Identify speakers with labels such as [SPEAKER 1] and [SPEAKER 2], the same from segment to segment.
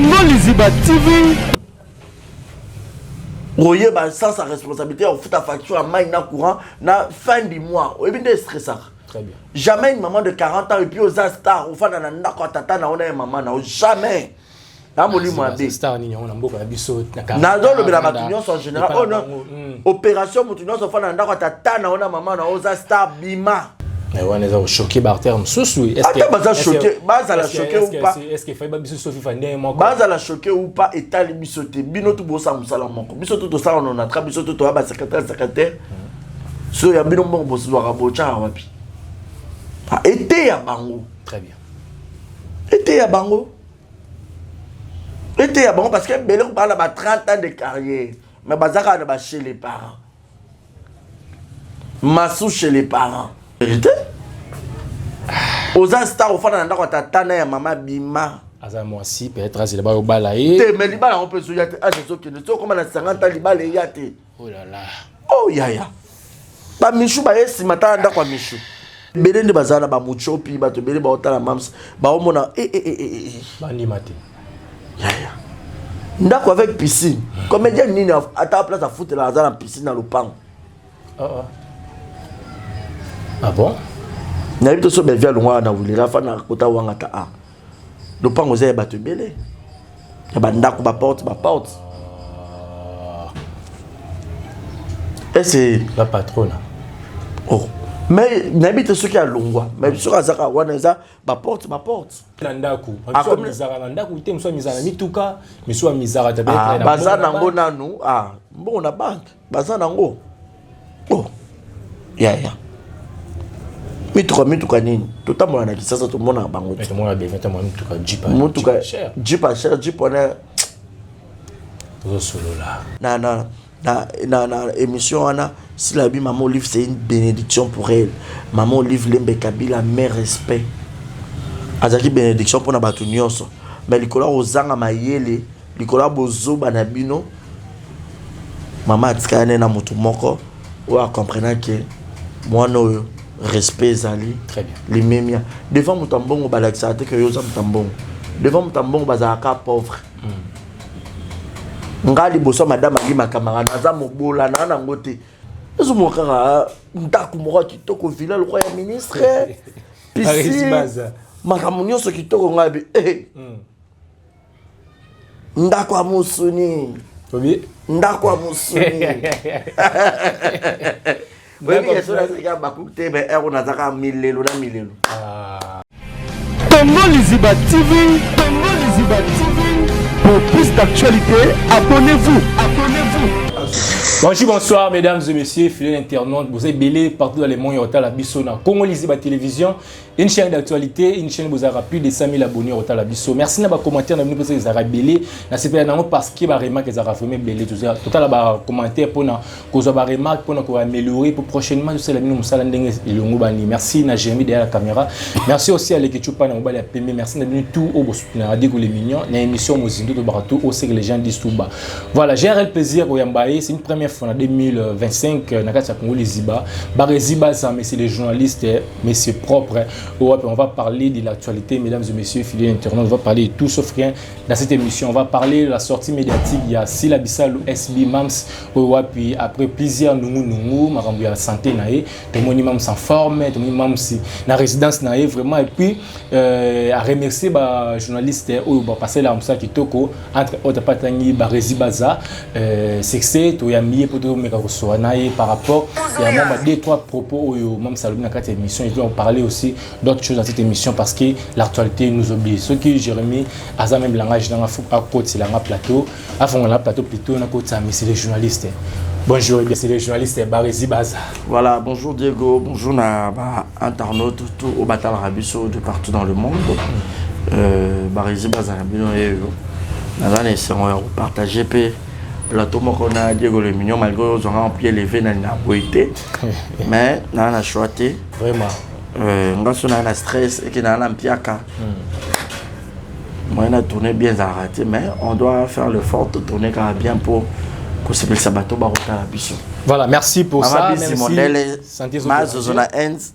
[SPEAKER 1] Tongo Liziba TV.
[SPEAKER 2] Royer sans sa responsabilité, on fout ta facture à main courant na fin du mois. On est stressant.
[SPEAKER 3] Très bien.
[SPEAKER 2] Jamais une maman de 40 ans et puis aux stars, au fan na ko tata na ona maman na jamais. Na moli mo abe.
[SPEAKER 3] Star ni on mboka na biso na
[SPEAKER 2] na do le bela batunion en général. Oh non. Opération mutunion so fan na ko tata na ona maman na aux star bima.
[SPEAKER 3] Mais on est choqué par terme sous
[SPEAKER 2] est-ce que baza choqué baza la choqué ou pas
[SPEAKER 3] est-ce qu'il fait pas biso Sophie Fandé mon
[SPEAKER 2] baza la choqué ou pas état li bisoté bino tout bossa musala moko biso tout ça on a tra biso tout ba secrétaire so ya bino mbongo bosso wa bocha wapi ah été ya bango
[SPEAKER 3] très bien
[SPEAKER 2] été ya bango parce que belé on parle de 30 ans de carrière mais bazaka na ba chez les parents massou chez les parents vérité aux stars au fond dans la tata na ya maman bima
[SPEAKER 3] aza moi si peut-être c'est là-bas au balaye
[SPEAKER 2] te mais libala on peut souiller à ce que ne comme na 50 ans libala yate
[SPEAKER 3] oh là là
[SPEAKER 2] oh ya ba michu ba esi mata nda kwa michu belé ndi bazana ba muchopi ba to belé ba otala mams ba omona
[SPEAKER 3] bandi mate
[SPEAKER 2] ya ndako avec piscine comédien nini ata place à foutre la zana piscine dans le pan
[SPEAKER 3] ah bon
[SPEAKER 2] na bito so bevia longwa na wulira fa na kota wanga ta a le pan oze ba to belé ya ba ndako ba porte et c'est
[SPEAKER 3] la patronne
[SPEAKER 2] oh mais n'habite ceux qui a longwa mais sur azaka wana za ba porte
[SPEAKER 3] na ndaku so mizara na ndaku te mso mizara mituka miso mizara ta beta
[SPEAKER 2] na bazana ngo nanu mbongo na banque bazana ngo oh ya mituka nini totambola na kisasa tomona bango
[SPEAKER 3] te mona be mituka
[SPEAKER 2] jipa cher jipa na
[SPEAKER 3] solo là
[SPEAKER 2] na émission ana si la bi maman livre c'est une bénédiction pour elle maman livre Lembe Kabila mère respect azaki bénédiction pour na batu nyonso mais likola ozanga mayele likola bozo banabino maman atikane na mutu moko ou a comprendre que moi no respect zali
[SPEAKER 3] très bien
[SPEAKER 2] les memia devant mutambongo balakisa te que yoza mutambongo devant mutambongo bazaka pauvre ngali boso madame ali makamara naza mobola na ngote ezo mokara ndaku moko kitoko villa le roi ministre piscine makamunyo so kitoko ngabi ndaku amusuni
[SPEAKER 3] obi
[SPEAKER 2] ndaku amusuni oui bien sûr ça va coûter mais on a ça milelo na milelo
[SPEAKER 1] Tongo Liziba TV pour plus d'actualité abonnez-vous
[SPEAKER 3] bonsoir mesdames et messieurs fidèles internautes vous êtes belé partout dans le monde et la Bissona Congo Liziba Télévision une chaîne d'actualité une chaîne vous aura plus de 100 000 abonnés au la Bisso merci na ba commentaire na parce que vous aura belé na c'est pas parce que ba remarque que ça vraiment belé tout ça total ba commentaire pour na cause ba remarque pour na ko améliorer pour prochainement tout ça la mino musala ndenge elongo bani merci na Jérémy derrière la caméra merci aussi à l'équipe pa na mobile ya pembe merci na bino tout au bossuna diko les mignons na émission mozindo to barato au que les gens disent tout bas voilà j'ai un plaisir au Yambaye c'est une première fois en 2025 na kati ya Congo Liziba Bareziba ça mais c'est les journalistes mais c'est propre on va parler de l'actualité, mesdames et messieurs, fidèles internautes, on va parler de tout sauf rien dans cette émission. On va parler de la sortie médiatique. Il y a Sila Bissalo, SB Mams, puis après plusieurs Nungu, Marambu à santé, tout le monde Mams en forme, tout le monde Mams dans la résidence, vraiment. Et puis, à remercier les journalistes qui ont passé là, qui toko entre autres Patani, Barezi Baza, c'est que c'est tout mis pour tout le par rapport à deux trois propos Mams Salomé dans cette émission. Et puis, on parlait aussi d'autres choses dans cette émission parce que l'actualité nous oblige. Ce qui Jérémy a même langage dans la côte, c'est la plateau. À fond, la plateau plutôt, on a côté mais c'est les journalistes. Bonjour, c'est les journalistes Barezi Baza.
[SPEAKER 2] Voilà, bonjour Diego, bonjour na internautes tout au Batal Rabiso de partout dans le monde. Barezi Baza Rabino et on a partagé plateau qu'on a Diego le mignon malgré aux en pied levé dans la beauté. Mais on a choisi
[SPEAKER 3] vraiment.
[SPEAKER 2] On a stress et qui n'a pas piaka. Moi, on a tourné bien arrêté, mais on doit faire l'effort de tourner bien pour que ce sabato barota la biso.
[SPEAKER 3] Voilà, merci pour ça.
[SPEAKER 2] Merci modèle.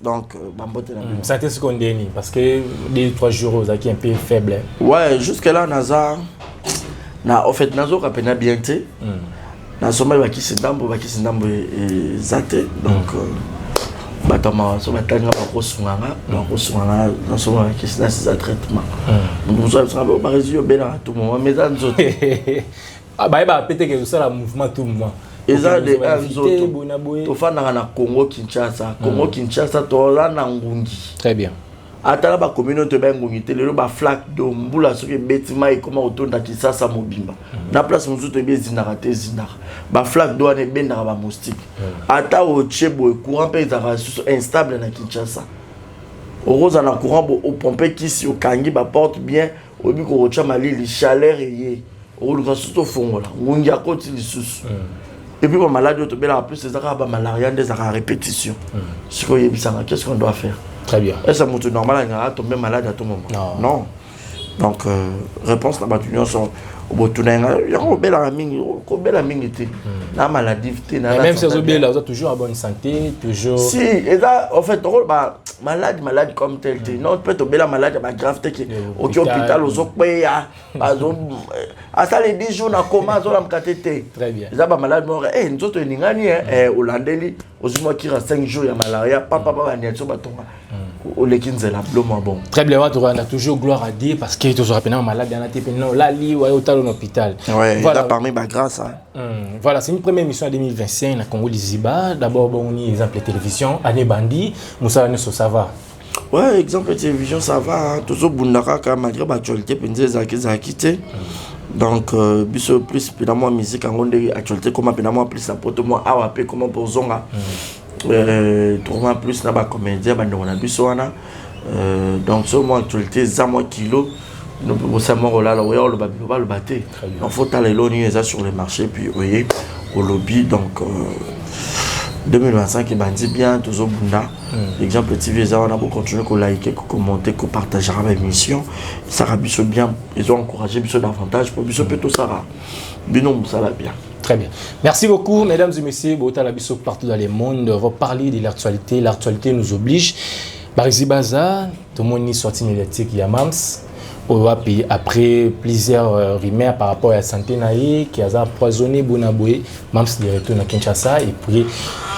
[SPEAKER 2] Donc,
[SPEAKER 3] santé ce qu'on dit parce que les 3 jours vous êtes un peu faible.
[SPEAKER 2] Ouais, jusque là, Naza, Na en fait nazo ka pena bien te. Na soma ba kisi ndambo zate donc batama so batanga ba kosunganga na soma ba kisi na sa traitement. Donc ça sera ba résultat bela tout moment mais dans autres.
[SPEAKER 3] Ah bah peut-être que ça la mouvement tout moment.
[SPEAKER 2] Eza de autres. To fana na Congo Kinshasa to la na ngungi.
[SPEAKER 3] Très bien.
[SPEAKER 2] Atala ba communauté ba ngungi te le ba flaque de mbula so ke betima e comment otonda Kisasa mobimba. Na place musuto be zinara te zinara. Ba flaque do ane benda ba moustique. Ata o chebo e courant pe za instable na Kinshasa. Oroza na courant bo o pomper kisi o kangi ba porte bien o bi ko rocha mali chaleur yé. O luka suto fongola. Ngungi akoti lisusu. Et puis, ma maladie, en plus, c'est la malaria, des répétitions. Qu'est-ce qu'on doit faire?
[SPEAKER 3] Très bien.
[SPEAKER 2] Est-ce que c'est normal de tomber malade à tout moment? Non. Donc, réponse à la sont au la maladie,
[SPEAKER 3] même si vous êtes toujours en bonne santé, toujours.
[SPEAKER 2] Si, et là, en fait, malade comme tel, non, peut être la maladie, ma grave, au hôpital, aux autres pays, à ça les 10 jours, on a commencé à me catéter.
[SPEAKER 3] Très bien.
[SPEAKER 2] Les gens malades, nous autres, aux Landeli, aux gens qui restent 5 jours, il y a malaria, papa,
[SPEAKER 3] très bien, on a toujours gloire à dire parce que toujours malade, là, il au hôpital.
[SPEAKER 2] Ouais, voilà, parmi ma grâce.
[SPEAKER 3] Voilà, c'est une première émission en 2025 à Congo Liziba. D'abord, on y exemple télévision, Année Bandi, Moussa Nesso, ça va.
[SPEAKER 2] Ouais, exemple télévision, ça va. Toujours Bundaka, malgré l'actualité, quitté. Donc, plus, pénamment, musique, en actualité, comment pénamment, plus, la pote, moi, AWP, comment pour Zonga. Tourment plus na ba comédien ba ndona biso wana donc sur moi actualité za moi kilo nous peut ça moi là le ba le baté donc faut aller l'oni sur le marché puis voyez au lobby donc 2025 il m'a dit bien toujours bunda exemple TV ça on a beau continuer à liker à commenter à partager l'émission ça va bien ils ont encouragé biso davantage pour biso peut tout ça va binom ça va bien.
[SPEAKER 3] Très bien. Merci beaucoup, mesdames et messieurs. Botalabiso partout dans le monde. On va parler de l'actualité. L'actualité nous oblige. Barisi Baza, tout le monde est sorti médiatique. Il y a Mams. Après plusieurs rumeurs par rapport à la santé naïe, qui a empoisonné Bonaboué, Mams de retour à Kinshasa. Et puis,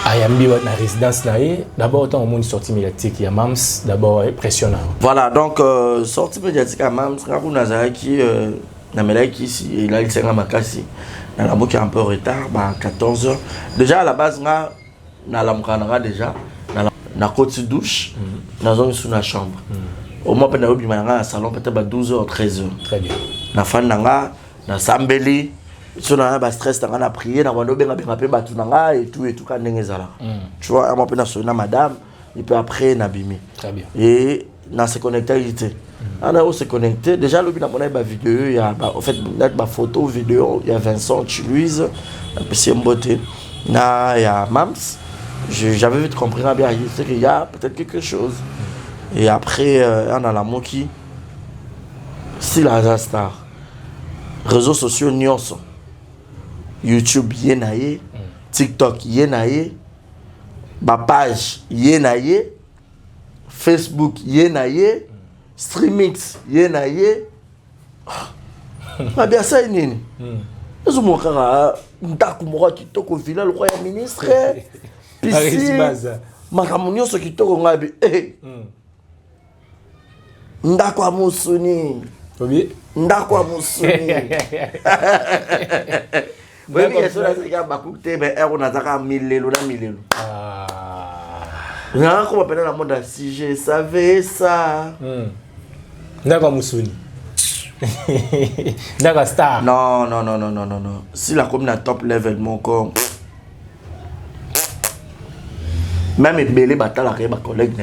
[SPEAKER 3] Ayambi dans la résidence naïe. D'abord, tout le monde est sorti médiatique. Il y a Mams. D'abord, impressionnant.
[SPEAKER 2] Voilà, donc, sortie médiatique à Mams. Rakou Nazara qui, il a eu 5 ans Makassi. Dans la boucle un peu en retard, 14h. Déjà à la base, na la mukana déjà, na côté douche, na zone sous la chambre. Au moins pendant que je salon peut-être 12h 13h.
[SPEAKER 3] Très bien.
[SPEAKER 2] Na fan na sambeli, sur na stress na prier, na wando benga pe batu na et tout quand ngezala. Tu vois, moi pendant na madame, et puis après na bimi.
[SPEAKER 3] Très bien.
[SPEAKER 2] Et na se connectivité. On s'est connecté. Déjà, le vidéo, il y a en fait ma photo, vidéo, il y a Vincent, Louise, puis Mbote, il y a Mams. J'avais vite compris bien qu'il y a peut-être quelque chose. Et après, on a la Moki, si la star, réseaux sociaux, Nyonso, YouTube, Yenaye, TikTok, Yenaye, ma page, Yenaye, Facebook, Yenaye. Streamix yenaye bien ça nini ezo mokara ndako moko kitoko villa le roi ministre piscine makamu nyonso kitoko ngabi ndako ya musuni ndako ya musuni wewe yeso na sika bakute be ero na zaka milelo na milelo na ko bapena na monde si je savais ça.
[SPEAKER 3] D'accord, Moussoni. D'accord, star.
[SPEAKER 2] Non. Si la commune a top level, mon corps. Même Bélé Batala, ma collègue,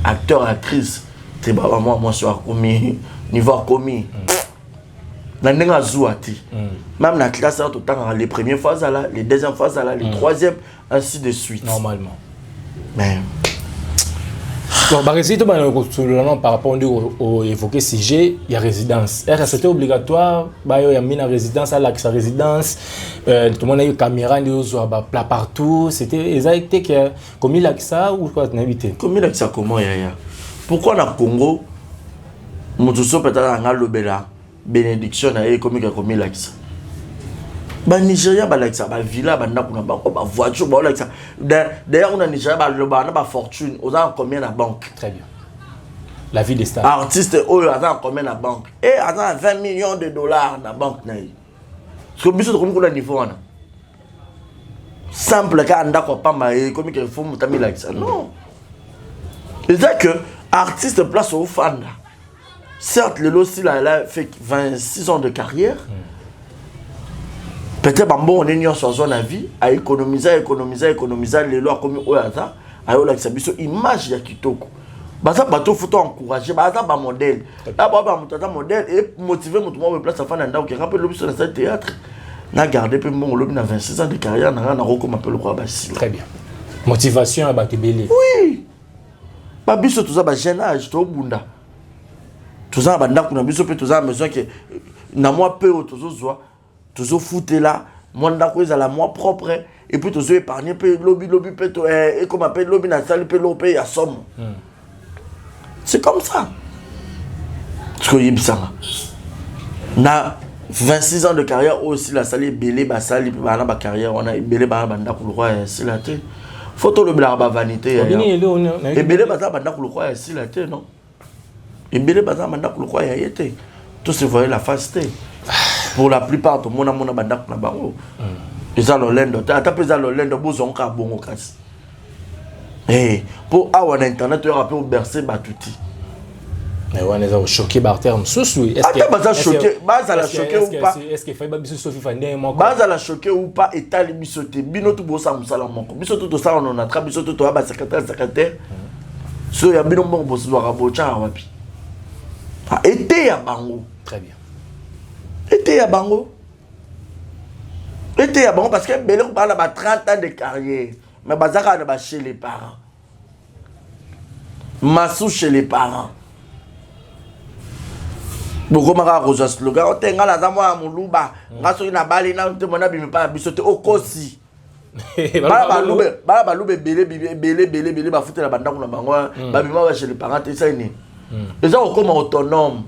[SPEAKER 2] acteur, actrice, c'est pas moi, je suis commis, niveau commis. Même la classe, les premières phases, les deuxièmes phases, les troisièmes, ainsi de suite.
[SPEAKER 3] Normalement.
[SPEAKER 2] Mais.
[SPEAKER 3] Bon, par rapport au évoqué sujet, il y a résidence. Est-ce que c'était obligatoire? Il y a mis la résidence, à la résidence, tout le monde a eu caméra, plat partout. C'était exactement comme il a ça ou quoi?
[SPEAKER 2] Comme il a ça, comment il y a? Pourquoi dans le Congo, nous sommes peut-être en Alobela, bénédiction na ye comme lakisa ba Nigeria ba lakisa ba villa ba ndako na banque ba voiture ba lakisa d'ailleurs on a Nigeria ba loba na ba fortune aux en combien na banque.
[SPEAKER 3] Très bien. La vie des stars.
[SPEAKER 2] Artiste oyo attend combien na banque et attend 20 millions de dollars na banque na ye. Parce que biso comme ko na niveau wana simple ka ndako pamba e comme que faut mutami lakisa non. C'est que artiste place au fan. Certes, le lot, il a fait 26 ans de carrière. Peut-être que bon, on est sur son avis, à économiser, les lois comme Oyata, à Olaxabiso, image de Kitoko. Baza bateau faut encourager, baza ba modèle. Là, ba modèle et motiver mon monde place à fan qui rappelle l'objet sur le théâtre. N'a gardé peu mon lobby na 26 ans de carrière, n'a rien à recommander appelle le roi Basile.
[SPEAKER 3] Très bien. Motivation à Bakebele.
[SPEAKER 2] Oui. Ba biso tout ça ba jeune âge to bunda. Tout ça banda kuna biso pe tout ça besoin que na moi peu toujours toujours foutre là moi ndako ezala moi propre et puis toujours épargner pe lobby pe to et comme appelle lobby na salle pe lobby ya somme. C'est comme ça. Ce que yibsanga. Na 26 ans de carrière aussi la salle belé ba salle ba na carrière on a belé ba banda ku roi c'est la té. Photo le bla ba vanité. Et belé ba banda ku roi c'est la té non. Et belé ba banda ku roi ya été. Tout se voyait la face té. Pour la plupart tout le monde a banda na bango. Ils ont l'olendo, ata pesa l'olendo bozon ka bongo kasi. Eh, pour avoir internet tu rappelles au bercer batuti.
[SPEAKER 3] Mais on est choqué par terme sous
[SPEAKER 2] est-ce ou pas
[SPEAKER 3] est-ce qu'il fait pas biso Sophie Fandé moi
[SPEAKER 2] baza la choqué ou pas état li bisoté bino tout bossa musala moko biso tout ça on a tra biso tout ba secrétaire so ya bino bon bosso doit rabocha wapi été ya bango.
[SPEAKER 3] Très bien.
[SPEAKER 2] Été ya bango parce que belé ko parle ba 30 ans de carrière mais bazaka na ba chez les parents massou chez les parents. Beaucoup m'a rejoint slogan on tenga la zamwa muluba ngaso ina bali na te mona bimi pa bisote okosi bala balube belé ba foutre la banda kuna bango ba bima ba chez les parents te ça ni les gens comme autonome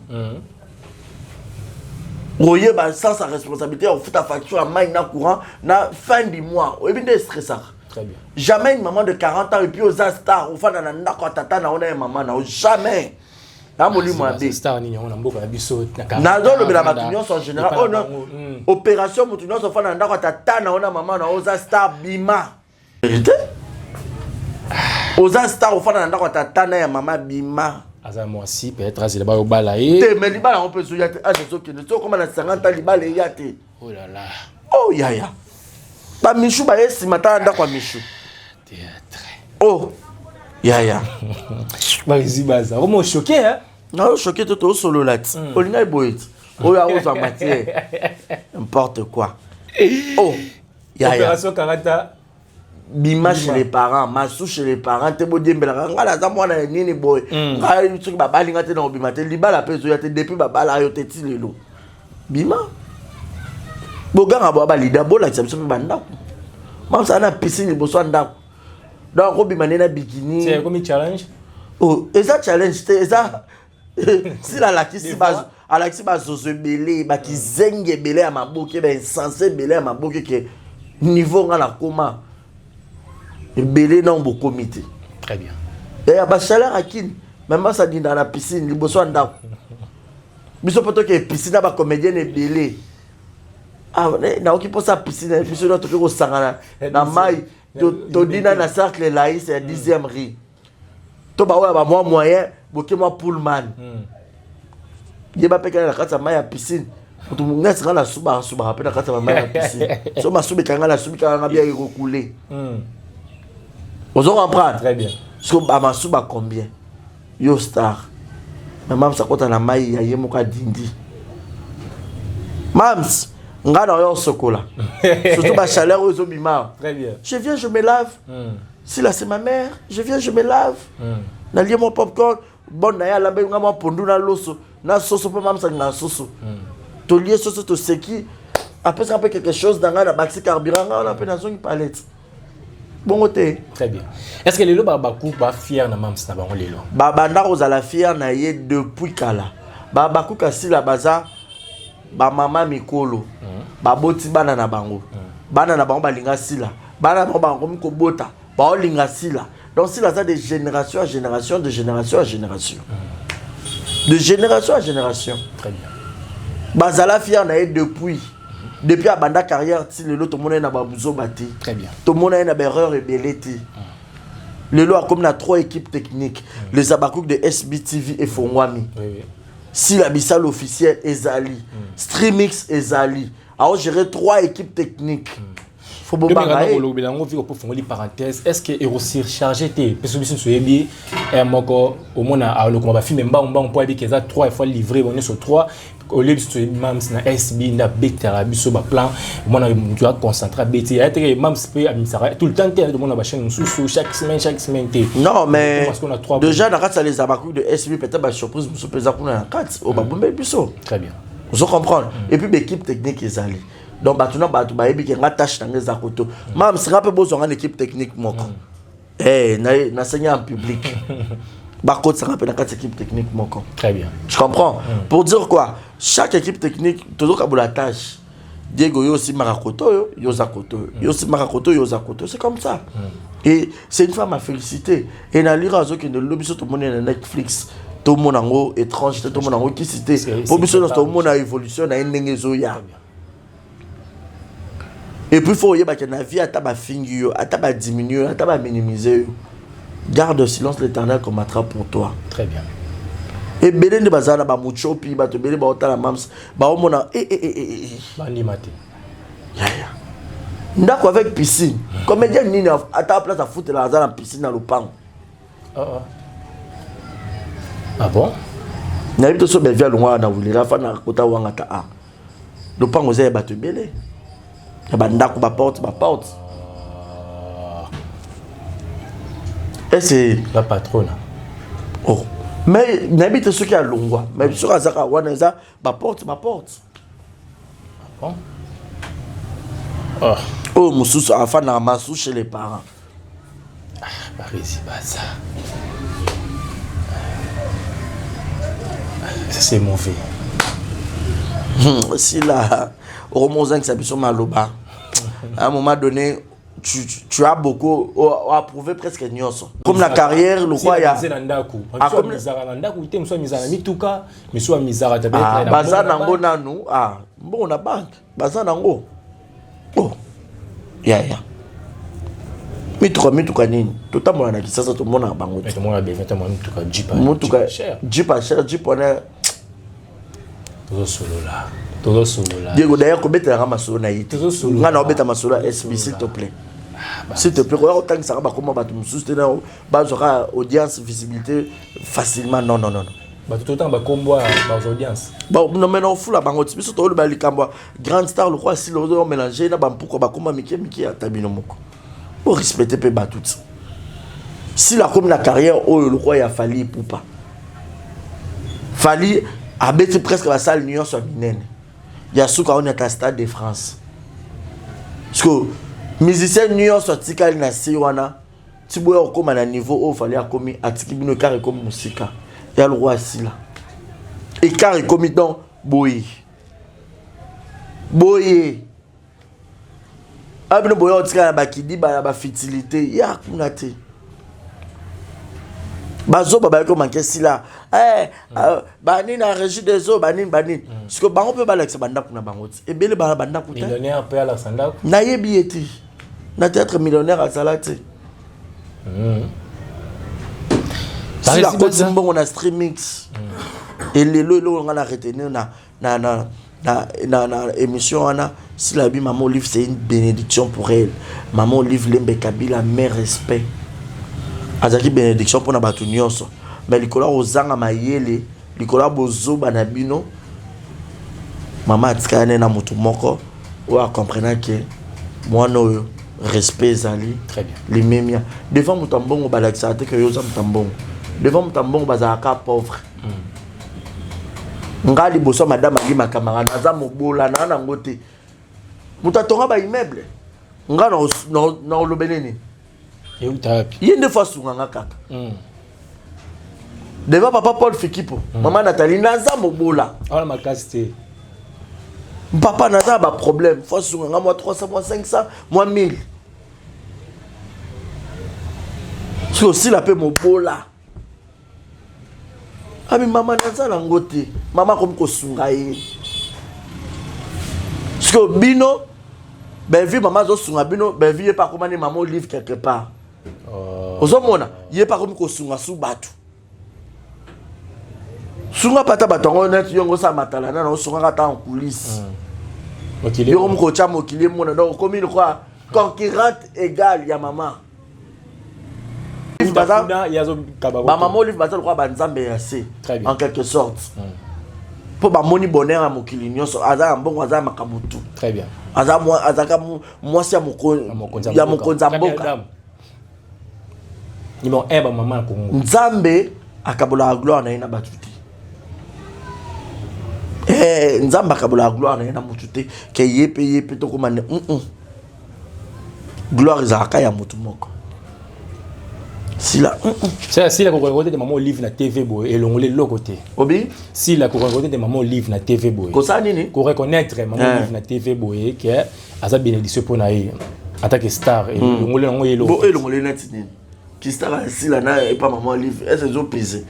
[SPEAKER 2] oye ba sans sa responsabilité on fout ta facture à main na courant na fin du mois et bien stressant.
[SPEAKER 3] Très bien.
[SPEAKER 2] Jamais une maman de 40 ans et puis aux stars au fan na ndako tata na ona maman na jamais.
[SPEAKER 3] Star ni on a beaucoup abiso
[SPEAKER 2] na zo le bela batunion en général oh non opération mutunion so fana ndako tata na ona maman na oza star bima vérité oza star fana ndako tata na ya maman bima
[SPEAKER 3] aza moi si peut-être azela ba obala e
[SPEAKER 2] te mais libala on peut so yate azo ke so comme na 50 ans libala yate
[SPEAKER 3] oh là là
[SPEAKER 2] oh yaya ba michu ba esi mata ndako michu
[SPEAKER 3] théâtre
[SPEAKER 2] oh yaya
[SPEAKER 3] baza comment choqué hein
[SPEAKER 2] non choqué tout au solo là olinga boyet oh ya oza matière n'importe quoi oh yaya
[SPEAKER 3] opération karata
[SPEAKER 2] bima chez les parents massou chez les parents te bodembela ngala za mwana nini boy ngai tsuki babali ngate na bima te libala peso ya te depuis babala yo te ti lelo bima boganga bo ba lida bola tsamso pe banda mam sa na piscine bo so ndako donc on bima na bikini
[SPEAKER 3] c'est comme challenge
[SPEAKER 2] oh et ça challenge c'est ça si la lakisi base alakisi bazozo belé ba kizenge belé ya maboke ba insensé belé ya maboke ke niveau ngala koma belé non bo comité.
[SPEAKER 3] Très bien.
[SPEAKER 2] Et ba chaleur akin même ça dit dans la piscine liboso ndako biso poto ke piscine ba comédienne belé ah na oki posa piscine biso no to ko sangana na mai to dina na cercle là c'est 10e rue to ba wa ba moyen boke moi pullman yeba peka na kata mai ya piscine to munga sanga na suba pe na kata mai ya piscine so masubi kanga na subi kanga bien recouler vous comprendre
[SPEAKER 3] très bien
[SPEAKER 2] so ba masuba combien yo star maman ça kota na mai ya yemo ka dindi mams ngana yo sokola surtout ba chaleur aux bima.
[SPEAKER 3] Très bien.
[SPEAKER 2] Je viens je me lave si là c'est ma mère je viens je me lave na lié mon popcorn bon na ya la be ngama pondu na loso na soso pe mam sa na soso to lié soso to seki après ça peut quelque chose dans la baxi carburant on a pe na zone palette bon côté.
[SPEAKER 3] Très bien. Est-ce que les lots babakou ba fier na mam sa bango lelo
[SPEAKER 2] banda ozala fier na ye depuis kala babakou kasi la baza ba mama mikolo ba boti bana na bango bana na bango balinga sila bana na bango ko bota ba olinga sila. Donc sila ça de génération à génération, de génération à génération, de génération à génération.
[SPEAKER 3] Très bien.
[SPEAKER 2] Bazala fier na depuis à banda carrière ti lelo to mona na babuzo bati.
[SPEAKER 3] Très bien.
[SPEAKER 2] To mona na erreur et beleti. Lelo a comme na 3 équipes techniques, les Abakouk de SBTV et Fongwami.
[SPEAKER 3] Oui, oui.
[SPEAKER 2] Si la Bissal officielle Ezali, Streamix Ezali, alors gérer 3 équipes techniques. Faut bon bagaille.
[SPEAKER 3] Parenthèse, est-ce que est aussi rechargé parce que si vous bien un moko au moins à le combat film on peut dire que 3 fois livré on est sur 3 au lieu de même na SB na betara biso ba plan on doit concentrer BT être même peut tout le temps tout le monde na chaîne sous chaque semaine.
[SPEAKER 2] Non mais déjà dans ça les Abakouk de SB peut-être ba surprise nous pesa pour na 4 au ba bombe biso.
[SPEAKER 3] Très bien.
[SPEAKER 2] Vous comprenez et puis l'équipe technique Ezali. Donc batuna batu ba yebi ke ngatache na ngeza koto mam sera peu besoin en équipe technique moko na seigneur en public ba kote sera peu na quatre équipe technique moko.
[SPEAKER 3] Très bien,
[SPEAKER 2] je comprends. Pour dire quoi, chaque équipe technique toujours ka la tâche Diego yo aussi marakoto yo zakoto yo aussi marakoto yo zakoto, c'est comme ça. Et c'est une femme à féliciter et na lira zo que ne lobi so to monde na Netflix tout mon ango étrange tout mon ango qui cité pour biso to monde na évolution na ndenge zo ya. Et puis il faut que la vie a fini, a diminué, a minimiser. Garde le silence, l'Éternel combattra pour toi.
[SPEAKER 3] Très bien.
[SPEAKER 2] Et Bélé de Bazana, Bamucho, puis Batobélé, Baotala Mams, Baomona,
[SPEAKER 3] Banimati.
[SPEAKER 2] Ndako avec piscine. Comédien Nina, à ta place à foutre la piscine dans le pan.
[SPEAKER 3] Ah bon?
[SPEAKER 2] N'a pas de ce bébé à l'ouah, n'a voulu la fana, kota wangata a. Le pan aux airs Batobélé. Ndako ba porte. Et c'est
[SPEAKER 3] la patronne.
[SPEAKER 2] Oh. Mais n'habite ceux qui a longwa. Mais sur Azaka Waneza, ba porte.
[SPEAKER 3] Ah bon?
[SPEAKER 2] Oh, Moussous a fait un massou chez les parents.
[SPEAKER 3] Paris, ça. C'est mauvais.
[SPEAKER 2] Si là, au Mozin qui s'habille sur Maloba, à un moment donné, tu as beaucoup approuvé presque Nyonso. Comme la carrière, le roi, il y a. Comme Bazan Nango, bon, on a banque. Bazan Nango. Oh, ya. Mituka nini. Tout le monde a dit ça, tout le monde a bango.
[SPEAKER 3] Tout le monde a besoin de
[SPEAKER 2] Jeep on est.
[SPEAKER 3] Todo solo là.
[SPEAKER 2] Diego d'ailleurs combien tu as masolo na yite. Nga na obeta masolo SB s'il te plaît. S'il te plaît, autant que ça va comment ba tu me soutenir ba aura audience visibilité facilement non.
[SPEAKER 3] Ba tout temps ba combo ba audience.
[SPEAKER 2] Ba non mais non fou la bango biso to le ba likamba grand star le roi si le on mélanger na ba pourquoi ba comment miki atabino moko. Pour respecter pe ba tout. Si la comme la carrière oh le roi il a fallu pour pas. Fallu abeti presque la salle Lyon soit minene. Il y a ceux qui ont été Stade de France. Parce que musicien Lyon soit tikali na siwana. Tu bois comme à niveau où fallait comme atiki bino carré comme musique. Il y a le roi ici là. Et carré comme donc boy. Abino boy otika na bakidi ba fertilité ya kunate. Bazo baba ko manke sila bani na régie des eaux bani parce que bango peut balax banda kuna bango et bele banda kuta
[SPEAKER 3] millionnaire peut ala sanda
[SPEAKER 2] na yebi eti na théâtre millionnaire à salate si la côte bon on a streamix et lelo on a retenir na émission ana si la bi maman livre c'est une bénédiction pour elle. Maman livre Lembe Kabila mais respect azaki bénédiction pour na batu nyonso mais likola ozanga mayele likola bozo banabino mama atikane na mutu moko ou a comprendre que moi no respect zali
[SPEAKER 3] très bien
[SPEAKER 2] limemia devant mutambongo balakisa te que yoza mutambongo devant mutambongo bazaka pauvre ngali boso madame ali makamara naza mobola na ngote mutatonga ba immeuble ngana na olobeneni
[SPEAKER 3] et où t'as
[SPEAKER 2] il y a une fois sur un kaka devant papa Paul Fikipo maman Nathalie naza mobola
[SPEAKER 3] ah ma casté
[SPEAKER 2] Papa n'a pas de problème. Faut sounger moi 300, moi 500, moi 1000. C'est aussi la paix mon beau là. Ah mais maman n'a pas l'angoté. Maman comme ko sungaye. Parce que bino, ben vie maman zo sunga bino, ben vie pas comment maman livre quelque part. Aux hommes il est pas comme ko sunga sous batu. Sunga pata batongo net yongo sa matala na no sunga kata en coulisses.
[SPEAKER 3] OK.
[SPEAKER 2] Yo comme ko chamo kili mona donc comme il quoi concurrente égale ya maman. Maman livre baza quoi banzambe assez en quelque sorte. Pour ba moni bonheur à mokili nyonso aza mbongo aza makabutu.
[SPEAKER 3] Très bien.
[SPEAKER 2] Aza moi si ya mokonza mboka.
[SPEAKER 3] Numéro 1 ba maman Congo.
[SPEAKER 2] Nzambe akabola gloire na ina batuti. Nzambe akabola gloire na ina mututi ke yepe to komane. Gloire izaka ya mutu moko. Si la
[SPEAKER 3] si la côté de maman livre na TV boy et l'ongolais de l'autre côté.
[SPEAKER 2] Obi
[SPEAKER 3] si la côté de maman livre na TV boy.
[SPEAKER 2] Ko ça nini
[SPEAKER 3] ko reconnaître maman livre na TV boy que aza bénédiction pour na en tant que star et l'ongolais ngolé lo.
[SPEAKER 2] Bo et l'ongolais net nini. Qui star si la na et pas maman livre est-ce qu'ils ont pesé.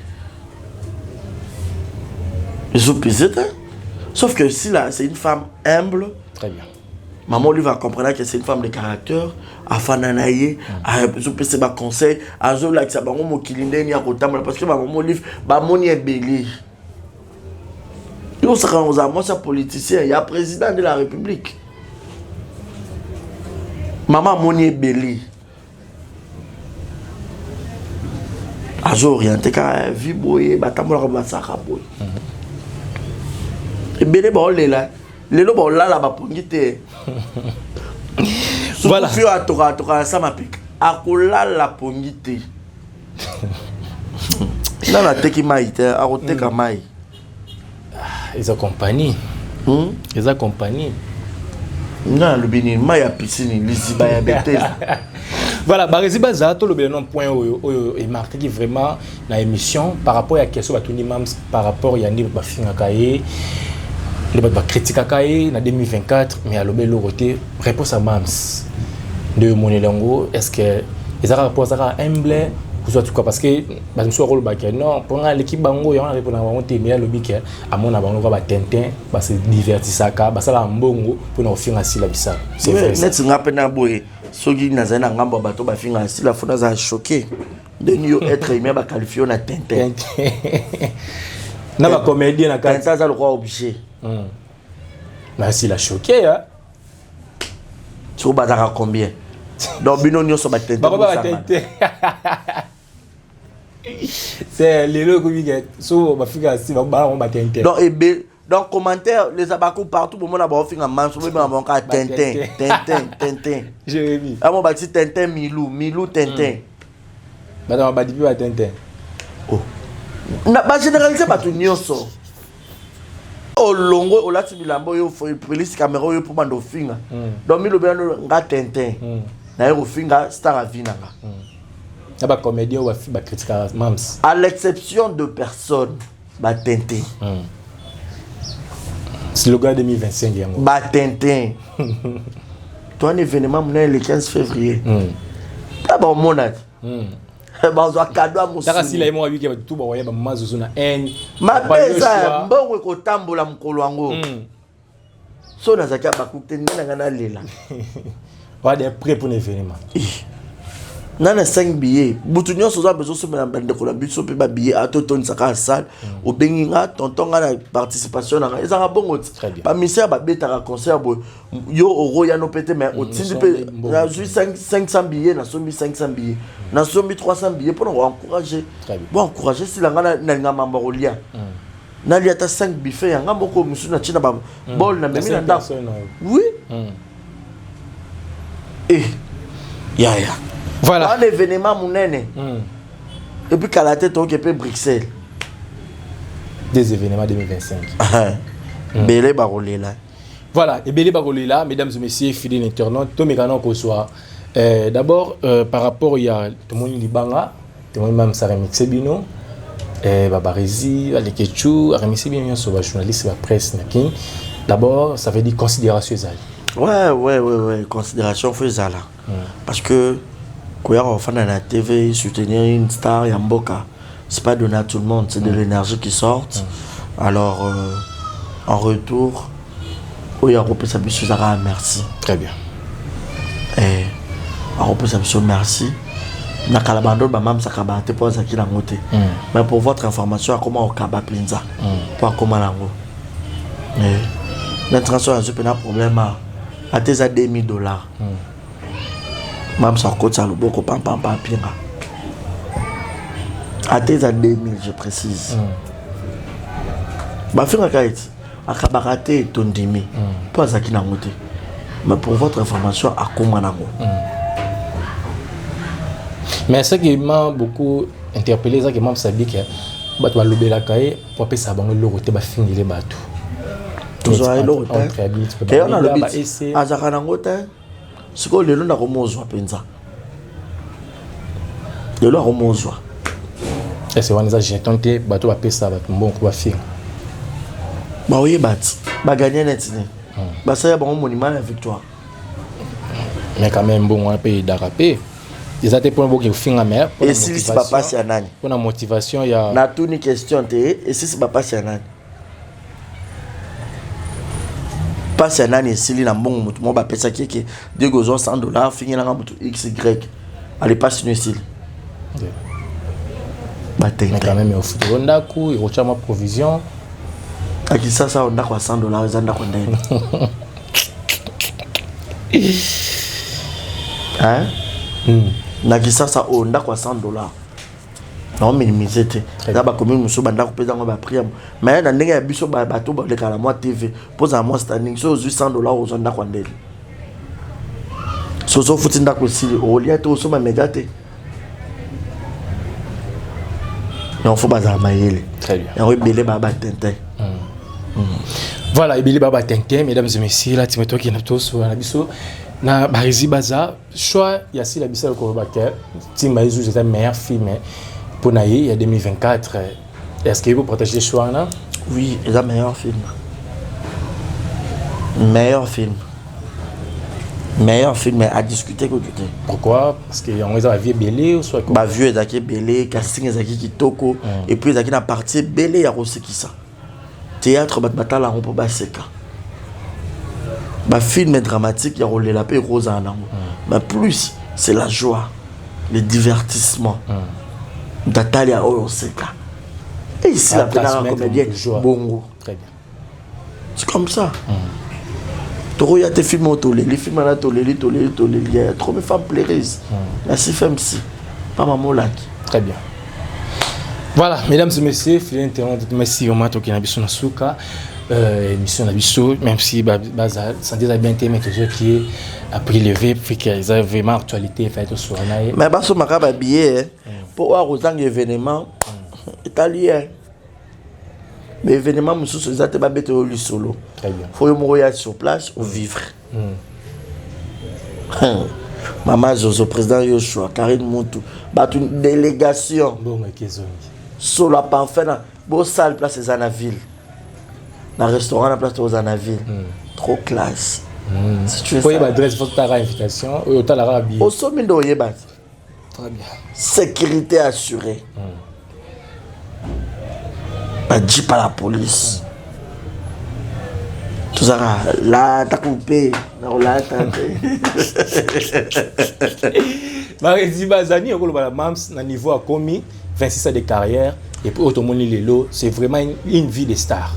[SPEAKER 2] Ils ont pesé sauf que si là c'est une femme humble.
[SPEAKER 3] Très bien.
[SPEAKER 2] Maman lui va comprendre que c'est une femme de caractère, à fananaye, à se ba conseil, à zo la que ça ba mo kilinde ni à côté parce que maman livre ba moni est belé. Yo ça quand moi ça politicien, il y a président de la République. Maman moni est belé. À zo orienté ka vie boye, ba tamola ba saka boye. Et belé ba olela. Les lobes là là bas pongité. Voilà. Fio à toka ça m'applique. Akola la pongité. Là la teki maïte, a teka maï.
[SPEAKER 3] Ils accompagnent. Ils accompagnent.
[SPEAKER 2] Non le bini maï à piscine, lisiba ya bete.
[SPEAKER 3] Voilà, Baréziba Zato le bien point est marqué qui vraiment la émission par rapport à la question de Mams par rapport à Yannick Bafinakaye. Les gens critiquent en 2024, mais à l'obé côté réponse à Mams de Monelango, est-ce que ils ont rapport à humble ou soit quoi parce que je suis rôle baké non pour l'équipe bango il y a répondre à monter mais à l'obé que à mon bango va tintin parce que divertissaka bah ça la mbongo pour nous faire ainsi la bisa
[SPEAKER 2] c'est vrai net singa pena boy soki nazana ngambo bato ba finga ainsi la fona za choqué de nous être aimé ba qualifier na tintin
[SPEAKER 3] na ba comédien na
[SPEAKER 2] quand ça le roi obligé.
[SPEAKER 3] Mais s'il a choqué, hein.
[SPEAKER 2] Tu vas combien? Donc, bino nyo so batente.
[SPEAKER 3] C'est les lots qui so ba fika si ba on batente.
[SPEAKER 2] Donc commentaire les abakou partout pour mon abo finga manso be ba mon ka Tintin.
[SPEAKER 3] Jérémy.
[SPEAKER 2] Ah mon bati Tintin Milou Tintin.
[SPEAKER 3] Ba dans ba dipi ba Tintin.
[SPEAKER 2] Oh. Na ba généraliser ba tout nyonso. O longo o lati bilambo yo fo police caméra yo pour bando finga. Donc mi lo bien nga Tintin. Na yo finga star avinanga.
[SPEAKER 3] Na ba comédien ou ba critiquer Mams.
[SPEAKER 2] À l'exception de personnes ba Tintin.
[SPEAKER 3] Slogan 2025 yango.
[SPEAKER 2] Ba Tintin. Toi un événement le 15 février. Pas bon monat. Bazo cadeau à musu.
[SPEAKER 3] Taka sila imo abiki ba tout ba waya ba mazuzu na en.
[SPEAKER 2] Ma pesa mbongo ko tambola mukolo wango. So na zakia ba kutende na ngana lela.
[SPEAKER 3] Pas des prêts pour l'événement.
[SPEAKER 2] Nana 5 billets. Butu nyonso za bezo so na bande ko la biso pe ba billet a toton saka salle o benginga tonton na participation na ezaka bongo. Ba misère ba beta concert bo yo oro ya no pété mais au tindi pe na 500 billets na sombi 500 billets. Na sombi 300 billets pour encourager. Bon encourager si la ngana na ngama mbarolia. Na li ata 5 buffets ya ngamo ko musu na china ba bol na memi na nda. Oui. Ya.
[SPEAKER 3] Voilà.
[SPEAKER 2] Un événement mounene. Et puis qu'à la tête on peut Bruxelles.
[SPEAKER 3] Des événements 2025.
[SPEAKER 2] Belé barolé là.
[SPEAKER 3] Voilà, et Belé barolé là, mesdames et messieurs, fidèles internautes, tout mes canons qu'on soit. D'abord, par rapport il y a tout le monde libanga, tout le monde même ça remixé bino, Babarizi, Alekechou, remixé bien sur la journaliste, la presse, nakin. D'abord, ça veut dire considération ezali.
[SPEAKER 2] Ouais. Considération faisala. Parce que quand on fait dans la TV, soutenir une star Yamboka, c'est pas donné à tout le monde, c'est de l'énergie qui sort. Alors, en retour, oui, on peut s'habituer à merci.
[SPEAKER 3] Très bien.
[SPEAKER 2] Et on peut s'habituer merci. Na kalabando ba mam sakaba te pour zaki la ngote. Mais pour votre information, comment on kaba pinza pour comment lango. L'intention a un problème à tes à $2,000. Mam sa côte ça le beaucoup pam pinga. À tes à 2,000 je précise. Ba finga kait akabarate tondimi pour zaki la ngote. Mais pour votre information, à comment lango.
[SPEAKER 3] Mais ce qui m'a beaucoup interpellé, c'est que je savais que bato balobela kaye pour apesa bango loko te bafingile bato.
[SPEAKER 2] Toujours loko te. Ke on a le bit. Azaka nango te. Siko lelo na komozwa penza. Lelo komozwa.
[SPEAKER 3] Et c'est waniza jeton te bato bapesa bato mbongo bafinga.
[SPEAKER 2] Ba oye bat. Ba gagner net ni. Ba ça ya bango monument la victoire.
[SPEAKER 3] Mais quand même bon on paye d'arapé. Ils étaient pour beaucoup finir mais
[SPEAKER 2] et si c'est pas passé à nani
[SPEAKER 3] pour la motivation il y a
[SPEAKER 2] na tout une question te et si c'est pas passé à nani passé à nani si li na bon mutu mo ba pesa keke de gozo $100 finir na mutu XY allez pas sur ici
[SPEAKER 3] mais quand même au foot on a coup il retient ma provision
[SPEAKER 2] à qui ça on a quoi $100 za ndako ndene hein Nagisa ça on a quoi $100. Non minimiser te. Là ba commune muso banda ko pesa ngo ba prix. Mais na ndenge ya biso ba bato ba le kala moi TV. Pose à moi standing so $100 aux onda kwa ndele. So futi ndako sili o lia te so ma megate. Non faut bazar mayele.
[SPEAKER 3] Très bien.
[SPEAKER 2] Ya rebele ba tintin.
[SPEAKER 3] Voilà, ebele baba tintin mesdames et messieurs, là Timothée qui n'a tout sur la biso. Na Barizi Baza, choix il y a si la bissa le Korobaker, Timbaïzou c'est un meilleur film pour Naïe il y a 2024. Est-ce que vous partagez le choix là?
[SPEAKER 2] Oui, c'est un meilleur film. Meilleur film à discuter que tu.
[SPEAKER 3] Pourquoi? Parce que on est à vie belé ou soit quoi?
[SPEAKER 2] Bah vieux ezaki belé, casting ezaki kitoko et puis ezaki na partie belé ya roseki ça. Théâtre batala on peut baseka. Bah film dramatique, il y a roulé la paix rose en amour. Mais plus, c'est la joie, le divertissement. D'Atalia Oyoseka. Et ici, la comédienne, bongo.
[SPEAKER 3] Très bien.
[SPEAKER 2] C'est comme ça. Tu y a tes films autour, les films à la tolé, il y a trop de femmes plaisent. La CFM si, pas maman là.
[SPEAKER 3] Très bien. Voilà, mesdames et messieurs, fidèles internautes, merci au matin qui n'a pas souka. Émission d'Abisso, même si ça dit bien mais toujours qui a prélevé puis qu'ils ont vraiment actualité fait au soir.
[SPEAKER 2] Mais parce que ma billet pour voir aux événements italien. Mais événement monsieur ça t'es pas bête au solo.
[SPEAKER 3] Très bien.
[SPEAKER 2] Faut mourir sur place ou vivre. Maman Jojo président Yoshua Karine Moutou bat une délégation.
[SPEAKER 3] Bon mais qu'est-ce
[SPEAKER 2] sur la parfait beau salle place c'est la ville. Dans le restaurant, la place de Zanaville. Trop classe. Si tu veux
[SPEAKER 3] ça. Adresse votre invitation. Au
[SPEAKER 2] sommet de Oyebat.
[SPEAKER 3] Très bien.
[SPEAKER 2] Sécurité assurée. Pas dit par la police. Tout ça là, t'as coupé. Là, t'as
[SPEAKER 3] Barizi Bazani, on va le niveau à commis 26 ans de carrière. Et pour Otomoni Lelo, c'est vraiment une vie de star.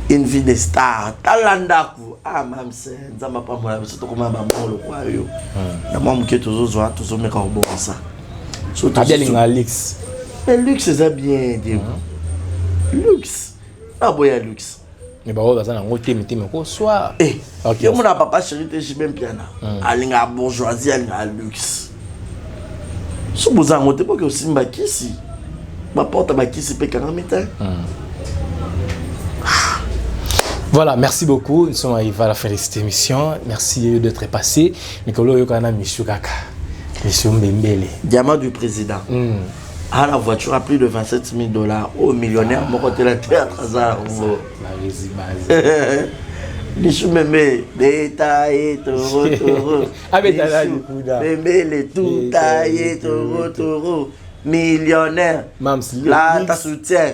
[SPEAKER 2] Une vie de star. Talandaku. Ah, mam, c'est. Zama pas moi, c'est tout comme un maman le quoi. La maman qui est toujours mes carbons ça.
[SPEAKER 3] Ah, bien, il luxe.
[SPEAKER 2] Mais luxe, c'est bien. Luxe. Ah, boy, luxe.
[SPEAKER 3] Mais bah, on va dans un thème, mais quoi, soit.
[SPEAKER 2] Eh, ok, mon papa chéri, j'ai même bien. Alinga bourgeoisie, alinga luxe. Si vous en avez pas que aussi mbakisi, ma porte mbakisi peut quand même.
[SPEAKER 3] Voilà, merci beaucoup. Nous sommes arrivés à la fin de cette émission. Merci d'être passé. Nicolas Yokana Michou Kaka. Monsieur Mbembele.
[SPEAKER 2] Diamant du président. Ah, la voiture a plus de 27 000 $. Oh, millionnaire, mon côté la théâtre, ça. Nichou mémé, détaillé, toro, toro.
[SPEAKER 3] Ah, mais t'as là,
[SPEAKER 2] mémé, les tout taillé, toro, toro. Millionnaire.
[SPEAKER 3] Mams
[SPEAKER 2] là, t'as soutien.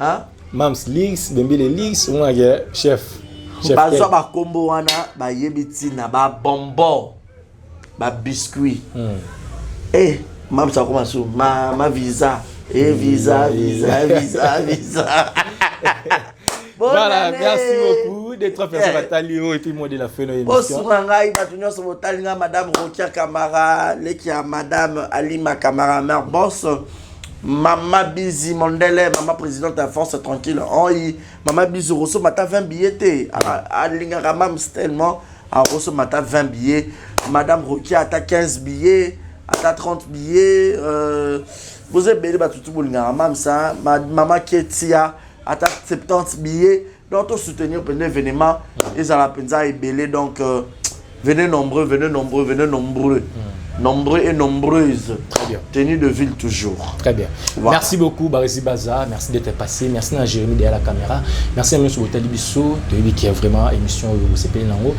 [SPEAKER 3] Hein? Mams Lix, Bembele Lix, ou un chef.
[SPEAKER 2] Bazo ba combo wana, ba yebitina, ba bonbon, ba biscuit. Eh, mams ça commence ma visa. Eh, visa.
[SPEAKER 3] Voilà, merci beaucoup. Des 3 personnes à Talio et puis moi de la fin de l'émission.
[SPEAKER 2] Madame Rokia Kamara, Madame Alima Kamara, mère boss, Maman Bizi Mondele, Maman présidente de la Force Tranquille, Maman Bizi Rosso, Mata 20 billets, Alinga Ramam tellement, à Rosso Mata 20 billets, Madame Rokia a 15 billets, à 30 billets, vous avez béni tout le monde, ça, Maman Ketia, à 70 billets, donc tout soutenir pendant l'événement, ils ont la peine à ébélé, donc venez nombreux, nombreux et nombreuses.
[SPEAKER 3] Très bien.
[SPEAKER 2] Tenue de ville toujours.
[SPEAKER 3] Très bien. Voilà. Merci beaucoup Barisi Baza, merci d'être passé, merci à Jérémy derrière la caméra, merci à M. Botali Bisso, qui est vraiment émission au CPN Nango,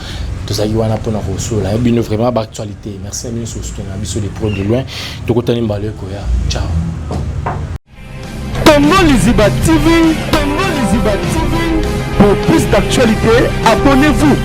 [SPEAKER 3] tout ça Yoana pour nous recevoir, là, bien vraiment d'actualité. Merci à M. Soutenir Bisso de pro de loin, tout côté Nimbalé Koya. Ciao.
[SPEAKER 1] Tongo Liziba TV, pour plus d'actualité, abonnez-vous.